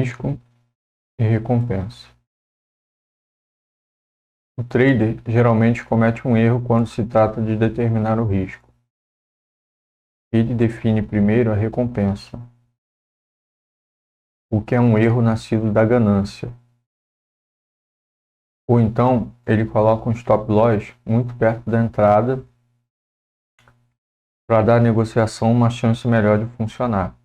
risco e recompensa. O trader geralmente comete um erro quando se trata de determinar o risco. Ele define primeiro a recompensa, o que é um erro nascido da ganância. Ou então, ele coloca um stop loss muito perto da entrada para dar à negociação uma chance melhor de funcionar.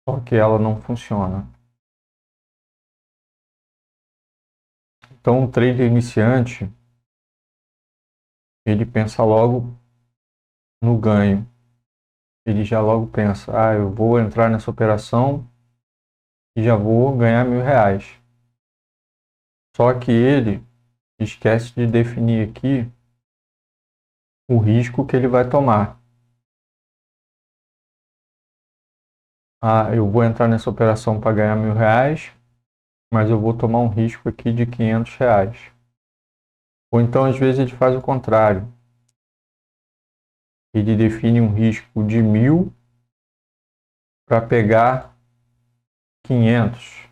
Só que ela não funciona. Então, o trader iniciante, ele pensa logo no ganho. Ele já logo pensa, eu vou entrar nessa operação e já vou ganhar R$ 1.000. Só que ele esquece de definir aqui o risco que ele vai tomar. Eu vou entrar nessa operação para ganhar R$ 1.000, mas eu vou tomar um risco aqui de R$ 500. Ou então, às vezes, ele faz o contrário. Ele define um risco de 1.000 para pegar 500.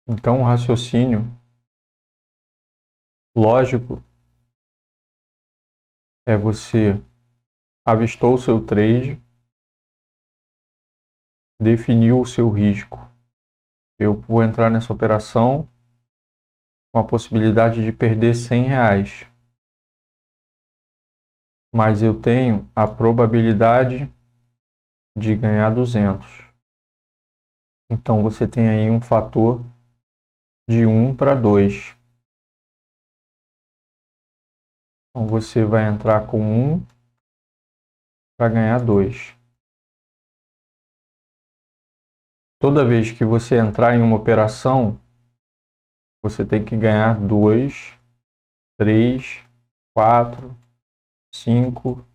Então, o raciocínio lógico é você avistou o seu trade, definiu o seu risco. Eu vou entrar nessa operação com a possibilidade de perder R$ 100. Mas eu tenho a probabilidade de ganhar 200. Então você tem aí um fator de 1 para 2. Então você vai entrar com 1 para ganhar 2. Toda vez que você entrar em uma operação, você tem que ganhar 2, 3, 4, 5,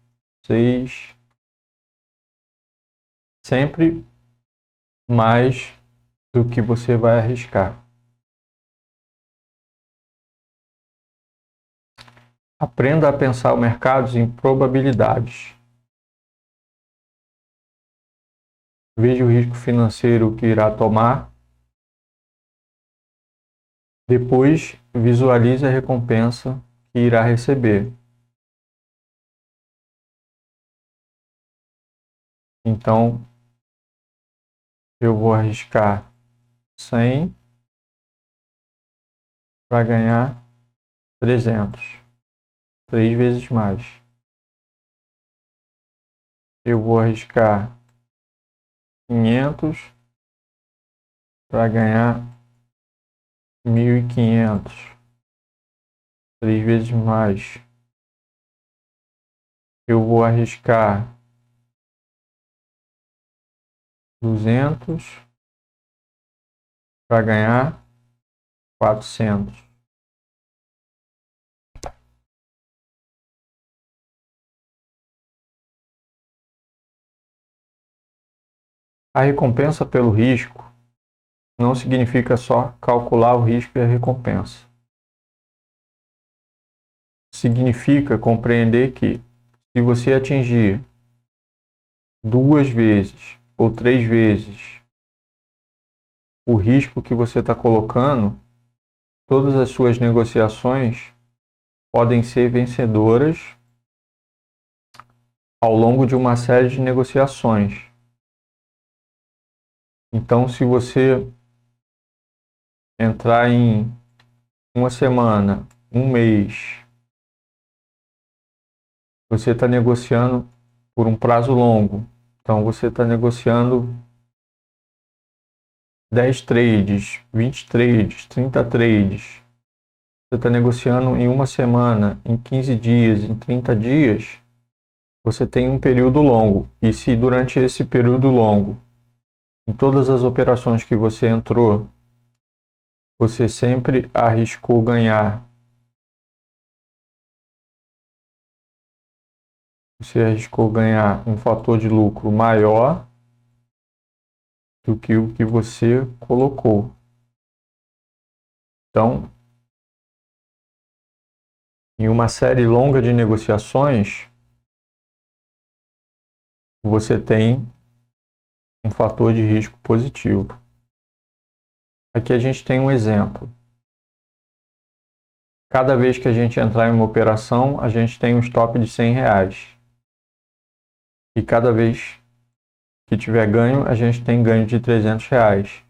6, sempre mais do que você vai arriscar. Aprenda a pensar o mercado em probabilidades. Veja o risco financeiro que irá tomar. Depois, visualize a recompensa que irá receber. Então, eu vou arriscar 100 para ganhar 300. 3 vezes mais. Eu vou arriscar 500 para ganhar 1.500. 3 vezes mais. Eu vou arriscar 200 para ganhar 400. A recompensa pelo risco não significa só calcular o risco e a recompensa. Significa compreender que, se você atingir 2 vezes ou 3 vezes o risco que você está colocando, todas as suas negociações podem ser vencedoras ao longo de uma série de negociações. Então, se você entrar em uma semana, um mês, você está negociando por um prazo longo. Então, você está negociando 10 trades, 20 trades, 30 trades. Você está negociando em uma semana, em 15 dias, em 30 dias. Você tem um período longo. E se durante esse período longo, em todas as operações que você entrou, você sempre arriscou ganhar. Você arriscou ganhar um fator de lucro maior do que o que você colocou. Então, em uma série longa de negociações, você tem um fator de risco positivo. Aqui a gente tem um exemplo. Cada vez que a gente entrar em uma operação, a gente tem um stop de R$100. E cada vez que tiver ganho, a gente tem ganho de R$300.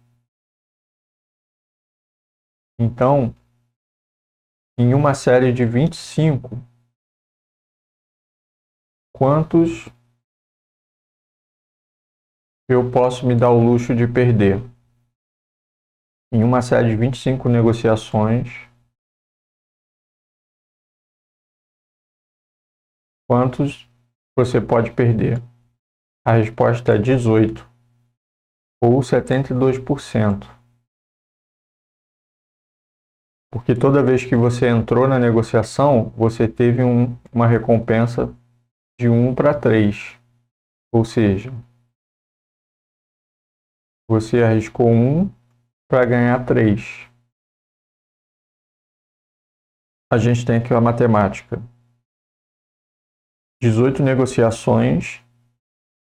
Então, em uma série de 25, quantos eu posso me dar o luxo de perder? Em uma série de 25 negociações, quantos você pode perder? A resposta é 18, ou 72%. Porque toda vez que você entrou na negociação, você teve uma recompensa de 1 para 3. Ou seja, você arriscou 1 para ganhar 3. A gente tem aqui a matemática. 18 negociações,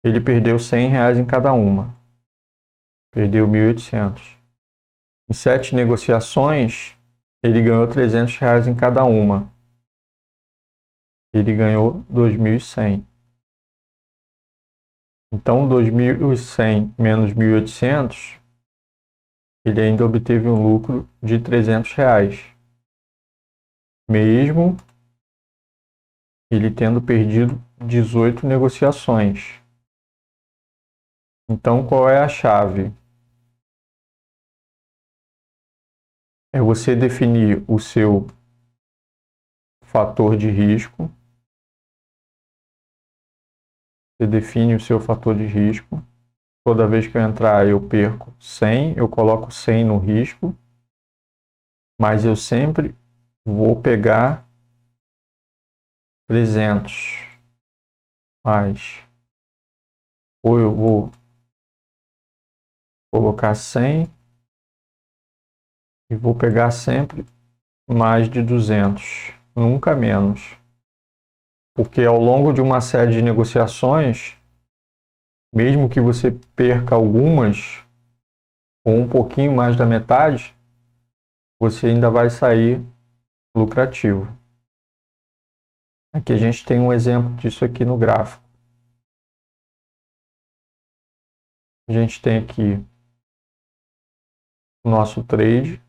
ele perdeu R$100 em cada uma. Perdeu 1.800. Em 7 negociações, ele ganhou R$300 em cada uma. Ele ganhou 2.100. Então, 2.100 menos 1.800, ele ainda obteve um lucro de R$300. Mesmo ele tendo perdido 18 negociações. Então, qual é a chave? É você definir o seu fator de risco. Você define o seu fator de risco. Toda vez que eu entrar, eu perco 100, eu coloco 100 no risco, mas eu sempre vou pegar 300. Mas, ou eu vou colocar 100 e vou pegar sempre mais de 200, nunca menos. Porque ao longo de uma série de negociações, mesmo que você perca algumas, ou um pouquinho mais da metade, você ainda vai sair lucrativo. Aqui a gente tem um exemplo disso aqui no gráfico. A gente tem aqui o nosso trade.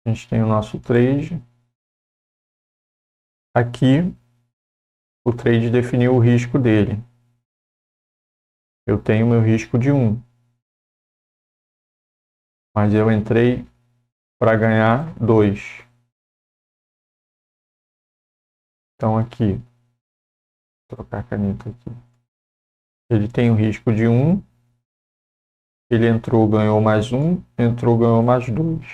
A gente tem o nosso trade. Aqui, o trade definiu o risco dele. Eu tenho meu risco de 1. Mas eu entrei para ganhar 2. Então aqui, vou trocar a caneta aqui. Ele tem o risco de 1. Ele entrou, ganhou mais 1. Entrou, ganhou mais 2.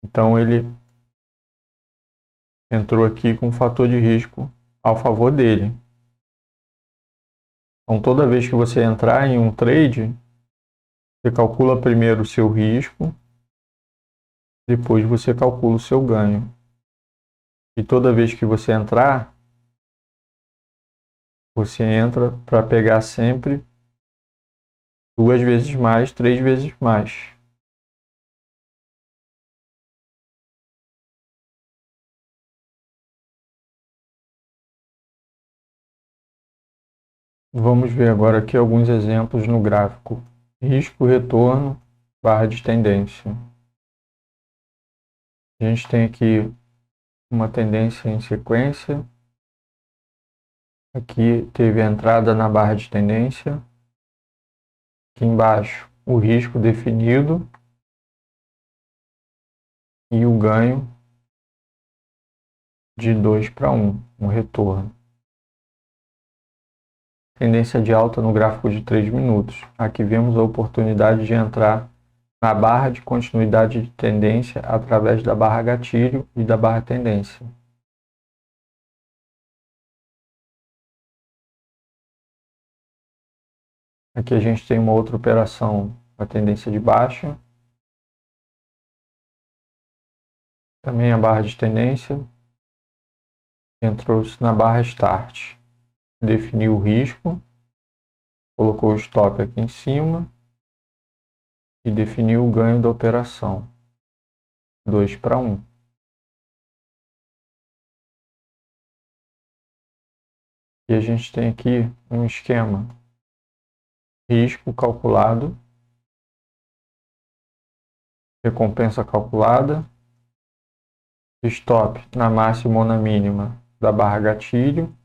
Então ele entrou aqui com um fator de risco ao favor dele. Então toda vez que você entrar em um trade, você calcula primeiro o seu risco, depois você calcula o seu ganho. E toda vez que você entrar, você entra para pegar sempre 2 vezes mais, 3 vezes mais. Vamos ver agora aqui alguns exemplos no gráfico. Risco, retorno, barra de tendência. A gente tem aqui uma tendência em sequência. Aqui teve a entrada na barra de tendência. Aqui embaixo, o risco definido e o ganho de 2 para 1, um retorno. Tendência de alta no gráfico de 3 minutos. Aqui vemos a oportunidade de entrar na barra de continuidade de tendência através da barra gatilho e da barra tendência. Aqui a gente tem uma outra operação, a tendência de baixa. Também a barra de tendência. entrou-se na barra Start, definiu o risco, colocou o stop aqui em cima e definiu o ganho da operação, 2-1. E a gente tem aqui um esquema: risco calculado, recompensa calculada, stop na máxima ou na mínima da barra gatilho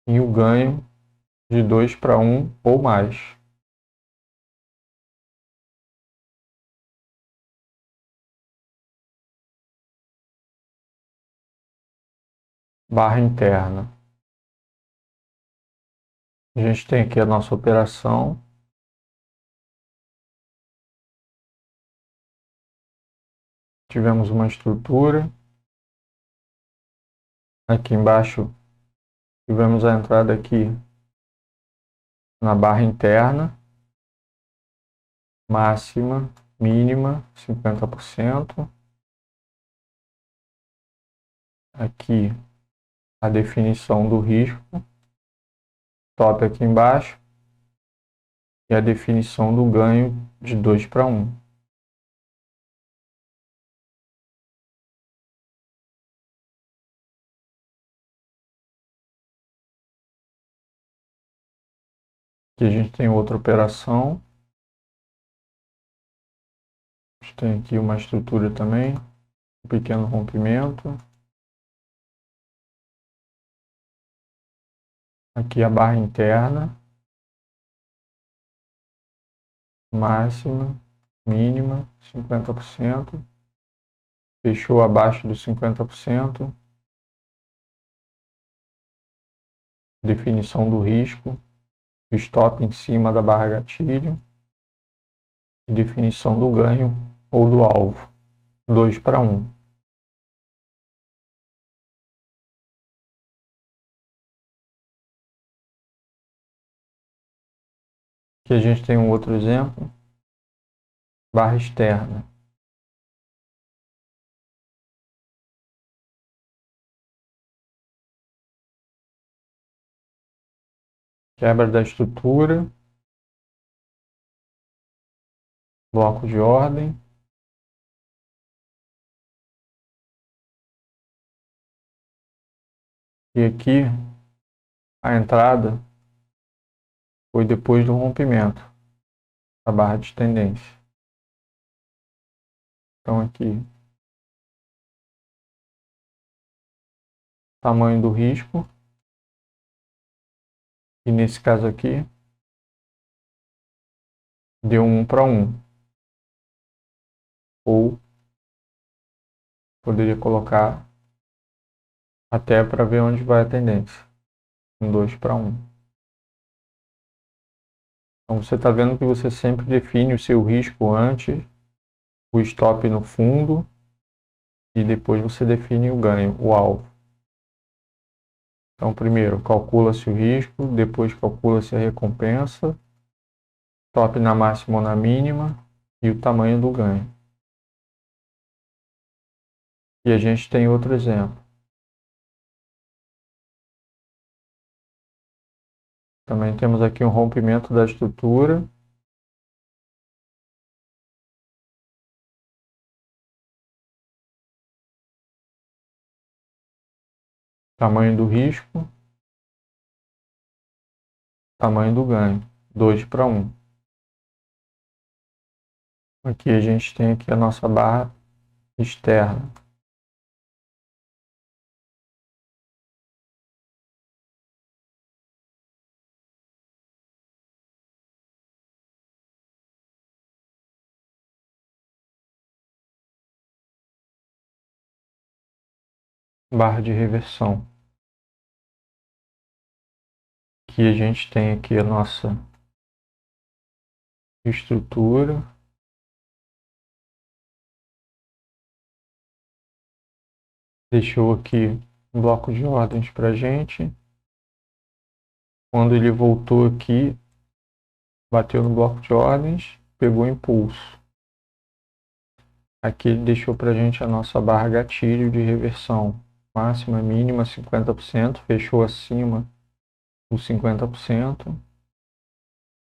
e o ganho de 2-1 ou mais. Barra interna. A gente tem aqui a nossa operação. Tivemos uma estrutura. Aqui embaixo tivemos a entrada aqui na barra interna, máxima, mínima, 50%. Aqui a definição do risco, top aqui embaixo, e a definição do ganho de 2-1. Aqui a gente tem outra operação. A gente tem aqui uma estrutura também, um pequeno rompimento. Aqui a barra interna, máxima, mínima, 50%. Fechou abaixo dos 50%. Definição do risco, stop em cima da barra gatilho e definição do ganho ou do alvo, 2-1. Aqui a gente tem um outro exemplo, barra externa. Quebra da estrutura, bloco de ordem. E aqui a entrada foi depois do rompimento da barra de tendência. Então aqui, tamanho do risco. E nesse caso aqui, deu 1-1. Ou poderia colocar até para ver onde vai a tendência, 2-1. Então você está vendo que você sempre define o seu risco antes, o stop no fundo, e depois você define o ganho, o alvo. Então primeiro calcula-se o risco, depois calcula-se a recompensa, stop na máxima ou na mínima e o tamanho do ganho. E a gente tem outro exemplo. Também temos aqui um rompimento da estrutura. Tamanho do risco, tamanho do ganho, 2-1. Aqui a gente tem aqui a nossa barra externa. Barra de reversão. Aqui a gente tem aqui a nossa estrutura. Deixou aqui um bloco de ordens para a gente. Quando ele voltou aqui, bateu no bloco de ordens, pegou impulso. Aqui ele deixou para a gente a nossa barra gatilho de reversão, máxima, mínima 50%, fechou acima os 50%.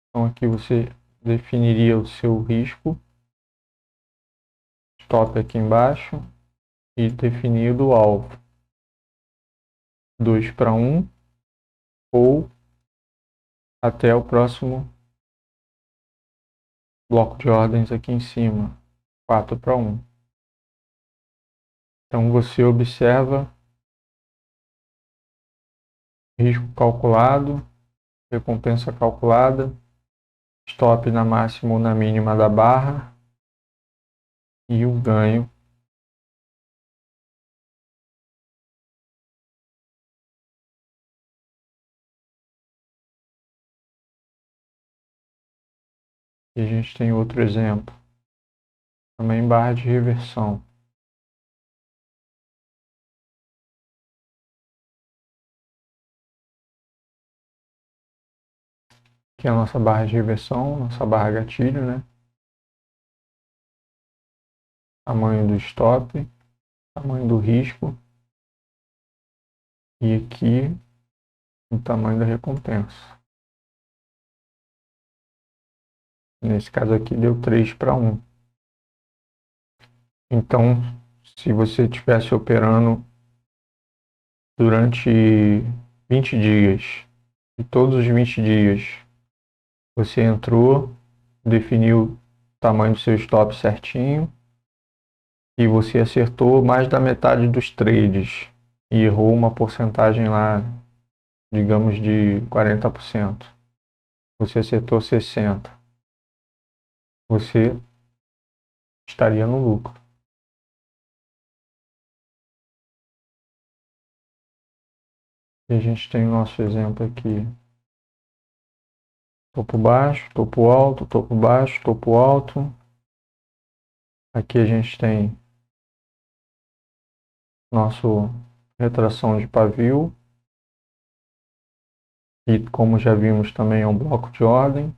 Então aqui você definiria o seu risco, stop aqui embaixo e definido o alvo, 2-1 ou até o próximo bloco de ordens aqui em cima, 4-1. Então você observa risco calculado, recompensa calculada, stop na máxima ou na mínima da barra e o ganho. E a gente tem outro exemplo, também barra de reversão. Aqui é a nossa barra de reversão, nossa barra gatilho, né? Tamanho do stop, tamanho do risco e aqui o tamanho da recompensa. Nesse caso aqui deu 3-1. Então, se você estivesse operando durante 20 dias, e todos os 20 dias você entrou, definiu o tamanho do seu stop certinho, e você acertou mais da metade dos trades e errou uma porcentagem lá, digamos de 40%. Você acertou 60%. Você estaria no lucro. E a gente tem o nosso exemplo aqui. Topo baixo, topo alto, topo baixo, topo alto. Aqui a gente tem nosso retração de pavio. E como já vimos também é um bloco de ordem.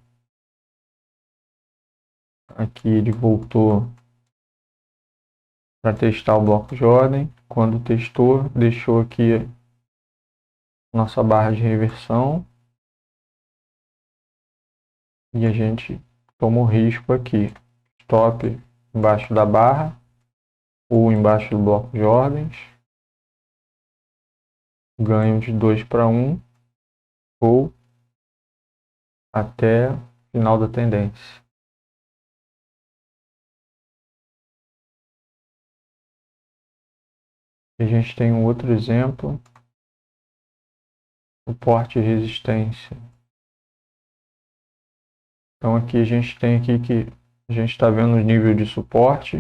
Aqui ele voltou para testar o bloco de ordem. Quando testou, deixou aqui nossa barra de reversão. E a gente toma o risco aqui. Stop embaixo da barra ou embaixo do bloco de ordens. Ganho de 2-1 ou até o final da tendência. E a gente tem um outro exemplo, suporte e resistência. Então aqui a gente tem aqui que a gente está vendo o nível de suporte,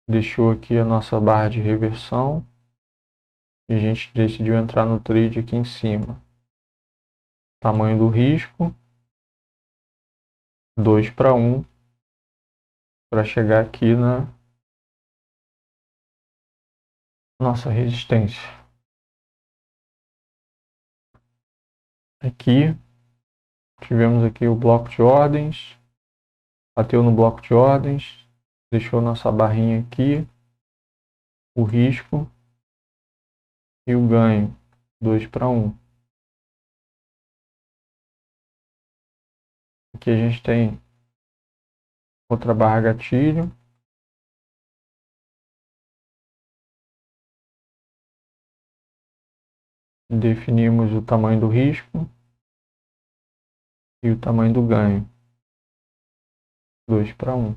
deixou aqui a nossa barra de reversão e a gente decidiu entrar no trade aqui em cima. Tamanho do risco, 2-1 para chegar aqui na nossa resistência. Aqui tivemos aqui o bloco de ordens, bateu no bloco de ordens, deixou nossa barrinha aqui, o risco e o ganho, 2-1. Aqui a gente tem outra barra gatilho. Definimos o tamanho do risco e o tamanho do ganho, 2-1.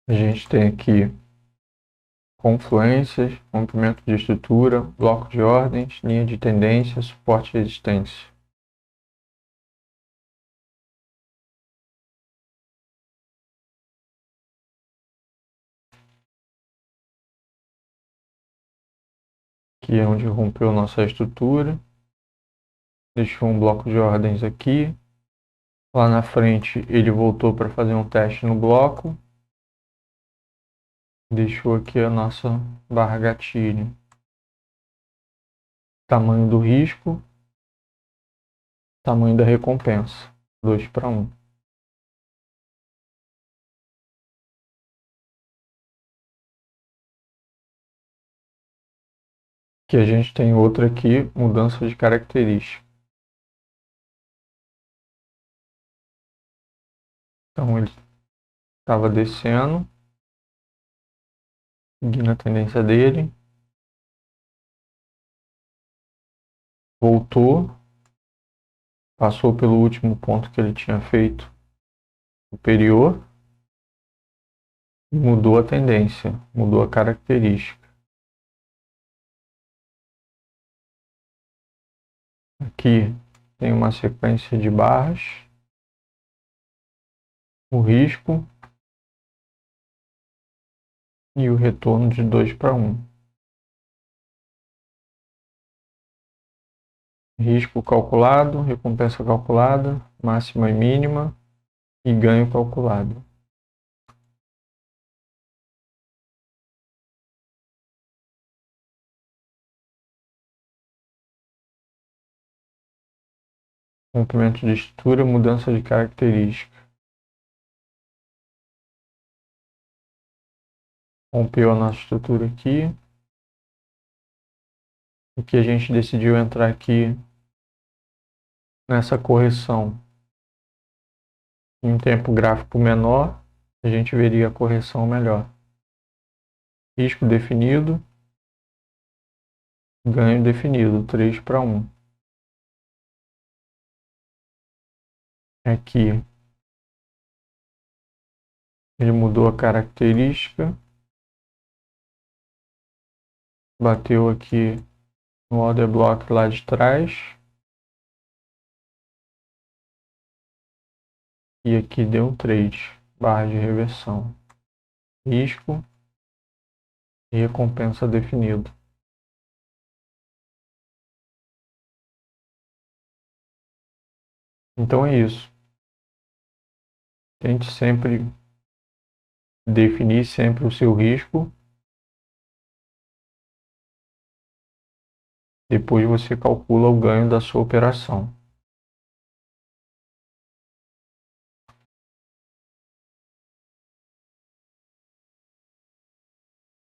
A gente tem aqui confluências, rompimento de estrutura, bloco de ordens, linha de tendência, suporte e resistência. Aqui é onde rompeu nossa estrutura. Deixou um bloco de ordens aqui. Lá na frente ele voltou para fazer um teste no bloco. Deixou aqui a nossa barra gatilho. Tamanho do risco tamanho da recompensa, 2:1. Que a gente tem outra aqui, mudança de característica. Então ele estava descendo, seguindo a tendência dele, voltou, passou pelo último ponto que ele tinha feito superior e mudou a tendência, mudou a característica. Aqui tem uma sequência de barras, o risco e o retorno de 2:1. Risco calculado, recompensa calculada, máxima e mínima e ganho calculado. Rompimento de estrutura, mudança de característica. Rompeu a nossa estrutura aqui. E que a gente decidiu entrar aqui nessa correção em um tempo gráfico menor, a gente veria a correção melhor. Risco definido, ganho definido, 3:1. Aqui ele mudou a característica, bateu aqui no order block lá de trás e aqui deu um trade, barra de reversão, risco e recompensa definido. Então é isso. Tente sempre definir sempre o seu risco. Depois você calcula o ganho da sua operação.